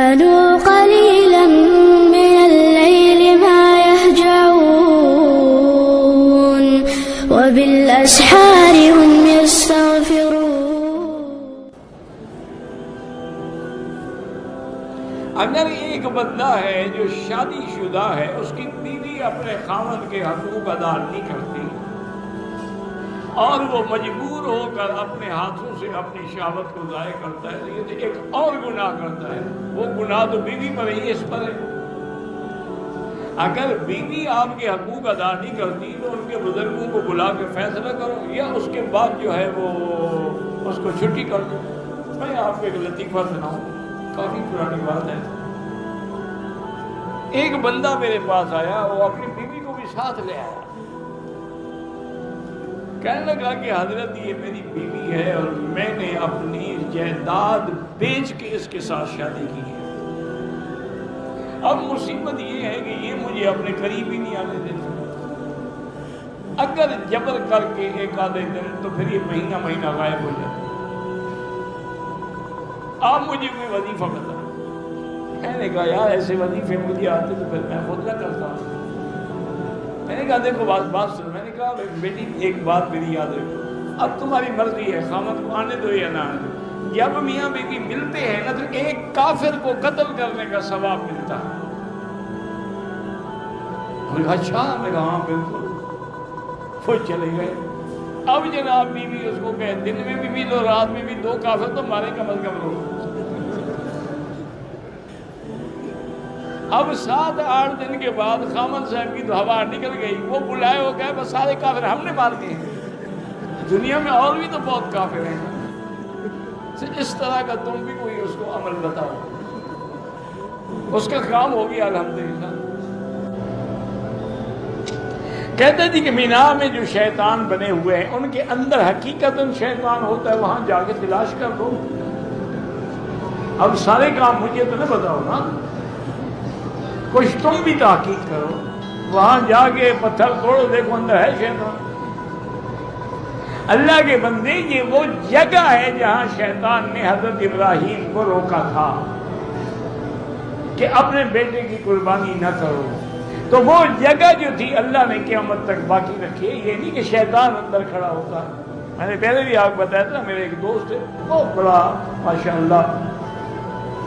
كانوا قليلا من الليل ما يهجعون وبالأسحار هم يستغفرون. اگر ایک بندہ ہے جو شادی شدہ ہے، اس کی بیوی اپنے خاوند کے حقوق ادا نہیں کرتی اور وہ مجبور ہو کر اپنے ہاتھوں سے اپنی شہوت کو ضائع کرتا ہے، یہ ایک اور گناہ کرتا ہے. وہ گناہ تو بیوی پر ہی اس پر ہے. اگر بیوی آپ کے حقوق ادا نہیں کرتی تو ان کے بزرگوں کو بلا کے فیصلہ کرو، یا اس کے بعد جو ہے وہ اس کو چھٹی کر دو. میں آپ کو ایک لطیفہ سناؤں، کافی پرانی بات ہے. ایک بندہ میرے پاس آیا، وہ اپنی بیوی کو بھی ساتھ لے آیا. کہنے لگا کہ حضرت یہ میری بیوی ہے اور میں نے اپنی جائیداد بیچ کے اس کے ساتھ شادی کی ہے. اب مصیبت یہ ہے کہ یہ مجھے اپنے قریب ہی نہیں آنے دیتا. اگر جبر کر کے ایک آدھے دن تو پھر یہ مہینہ مہینہ غائب ہو جاتا. آپ مجھے کوئی وظیفہ بتائیں. میں نے کہا یار ایسے وظیفے مجھے آتے تو پھر میں خود نہ کرتا. میں نے کہا دیکھو بات سن. میں نے کہا بیٹی ایک بات میری یاد رکھو، اب تمہاری مرضی ہے، خامد کو آنے دو یا نہ آنے دو. جب میاں بیوی ملتے ہیں نا تو ایک کافر کو قتل کرنے کا ثواب ملتا ہے. اچھا میں کہا ہاں بالکل. وہ چلے گئے. اب جناب بیوی اس کو کہے دن میں بھی لو رات میں بھی 2 کافر تو مارے کم از کم لو. اب 7-8 دن کے بعد خامد صاحب کی تو ہوا نکل گئی. وہ بلائے ہو گئے بس سارے کافر ہم نے مار دیے ہیں. دنیا میں اور بھی تو بہت کافر ہیں. اس طرح کا تم بھی کوئی اس کو عمل بتاؤ. اس کا کام ہو گیا الحمدللہ. کہتے تھے کہ مینا میں جو شیطان بنے ہوئے ہیں ان کے اندر حقیقتاً شیطان ہوتا ہے، وہاں جا کے تلاش کر دو. اب سارے کام مجھے تو نہ بتاؤ نا، کچھ تم بھی تحقیق کرو. وہاں جا کے پتھر توڑو، دیکھو اندر ہے شیطان. اللہ کے بندے یہ وہ جگہ ہے جہاں شیطان نے حضرت ابراہیم کو روکا تھا کہ اپنے بیٹے کی قربانی نہ کرو. تو وہ جگہ جو تھی اللہ نے قیامت تک باقی رکھی. یہ نہیں کہ شیطان اندر کھڑا ہوتا. میں نے پہلے بھی آپ کو بتایا تھا، میرے ایک دوست ہے بہت بڑا ماشاءاللہ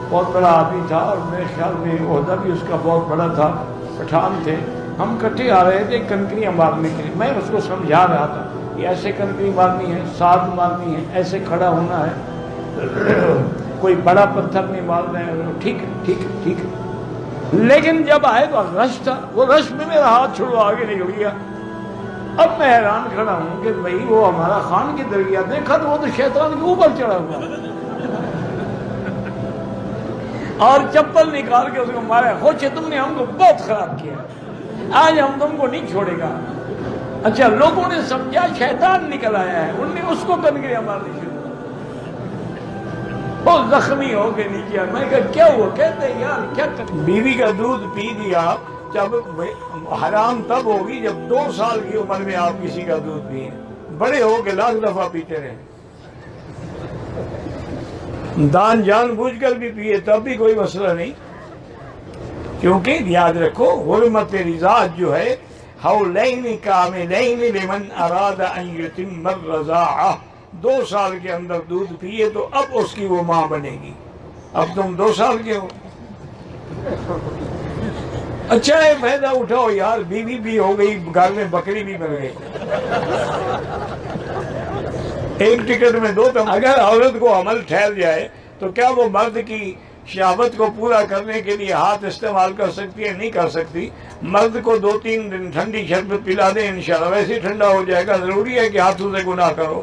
بہت بڑا آدمی تھا اور میرے خیال میں عہدہ بھی اس کا بہت بڑا تھا. پٹھان تھے. ہم کٹھے آ رہے تھے کنکریاں مارنے کے لیے. میں اس کو سمجھا رہا تھا کہ ایسے کنکری مارنی ہے، ساتھ مارنی ہے، ایسے کھڑا ہونا ہے، کوئی بڑا پتھر نہیں مارنا ہے. ٹھیک ہے ٹھیک ہے ٹھیک ہے. لیکن جب آئے تو رش تھا. وہ رش میں میرا ہاتھ چھوڑو آگے نکل گیا. اب میں حیران کھڑا ہوں کہ بھئی وہ ہمارا خان کی درگاہ دیکھا تو وہ تو شیطان کے اوپر چڑھا ہوا اور چپل نکال کے اس کو مارا. خوچے تم نے ہم کو بہت خراب کیا، آج ہم تم کو نہیں چھوڑے گا. اچھا لوگوں نے سمجھا شیطان نکل آیا ہے، انہوں نے اس کو کنکریاں مارنی شروع. بہت زخمی ہو کے نیچے. میں کہا کیا ہوا؟ کہتے ہیں یار کیا کریں، بیوی کا دودھ پی دیا. جب حرام تب ہوگی جب 2 سال کی عمر میں آپ کسی کا دودھ پیئیں. بڑے ہو کے 1,00,000 دفعہ پیتے رہے. دان جان بوجھ کر بھی پیے تب بھی کوئی مسئلہ نہیں. کیونکہ یاد رکھو حرمت رضاعت جو ہے حولین کاملین لمن اراد ان یتم الرضاعہ. 2 سال کے اندر دودھ پیے تو اب اس کی وہ ماں بنے گی. اب تم 2 سال کے ہو. اچھا ہے فائدہ اٹھاؤ یار، بیوی بھی ہو گئی، گھر میں بکری بھی بن گئی. ایک ٹکٹ میں 2 تم. اگر عورت کو عمل ٹھہر جائے تو کیا وہ مرد کی شہوت کو پورا کرنے کے لیے ہاتھ استعمال کر سکتی ہے؟ نہیں کر سکتی. مرد کو 2-3 دن ٹھنڈی شربت پلا دیں انشاءاللہ ویسے ہی ٹھنڈا ہو جائے گا. ضروری ہے کہ ہاتھوں سے گناہ کرو.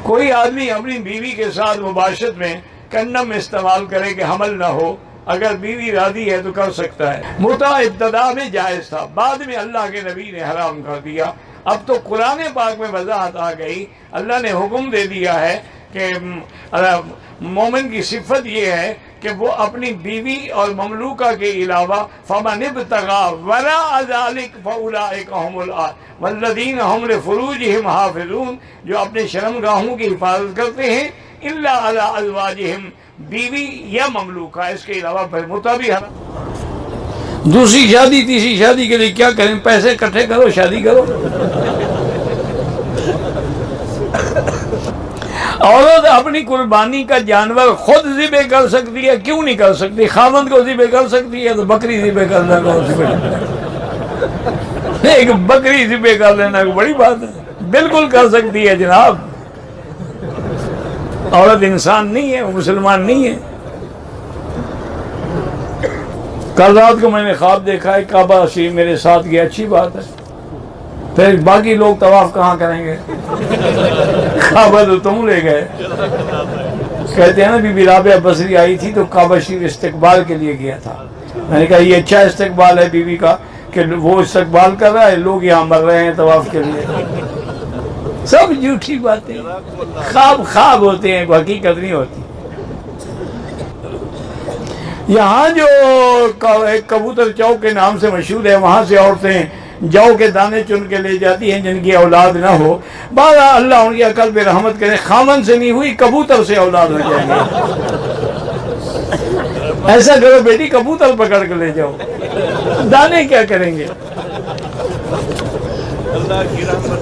کوئی آدمی اپنی بیوی کے ساتھ مباشرت میں کنڈم استعمال کرے کہ حمل نہ ہو، اگر بیوی راضی ہے تو کر سکتا ہے. متع ابتدا میں جائز تھا، بعد میں اللہ کے نبی نے حرام کر دیا. اب تو قرآن پاک میں وضاحت آ گئی. اللہ نے حکم دے دیا ہے کہ مومن کی صفت یہ ہے کہ وہ اپنی بیوی اور مملوکہ کے علاوہ فمن ابتغى وراء ذلك فاولئک هم العادون والذین هم لفروجهم حافظون، جو اپنے شرمگاہوں کی حفاظت کرتے ہیں الا علی ازواجہم بیوی یا مملوکہ، اس کے علاوہ متع بھی حرام۔ دوسری شادی تیسری شادی کے لیے کیا کریں؟ پیسے اکٹھے کرو، شادی کرو۔ عورت اپنی قربانی کا جانور خود ذبح کر سکتی ہے، کیوں نہیں کر سکتی؟ خاوند کو ذبح کر سکتی ہے تو بکری ذبح کرنا ایک بکری ذبح کر لینا کوئی بڑی بات ہے؟ بالکل کر سکتی ہے جناب۔ عورت انسان نہیں ہے، وہ مسلمان نہیں ہے۔ کل رات کو میں نے خواب دیکھا ہے کعبہ شریف میرے ساتھ گیا، اچھی بات ہے، پھر باقی لوگ طواف کہاں کریں گے؟ کعبہ تو تم لے گئے۔ کہتے ہیں نا بی بی رابعہ بصری آئی تھی تو کعبہ شریف استقبال کے لیے گیا تھا۔ میں نے کہا یہ اچھا استقبال ہے بیوی کا کہ وہ استقبال کر رہا ہے، لوگ یہاں مر رہے ہیں طواف کے لیے۔ سب جھوٹی باتیں، خواب ہوتے ہیں، حقیقت نہیں ہوتی۔ یہاں جو ایک کبوتر چوک کے نام سے مشہور ہے، وہاں سے عورتیں جو کے دانے چن کے لے جاتی ہیں جن کی اولاد نہ ہو۔ بارہ اللہ ان کی عقل پہ رحمت کرے، خامن سے نہیں ہوئی کبوتر سے اولاد ہو جائیں گے۔ ایسا کرو بیٹی، کبوتر پکڑ کے لے جاؤ، دانے کیا کریں گے؟ اللہ کی رحمت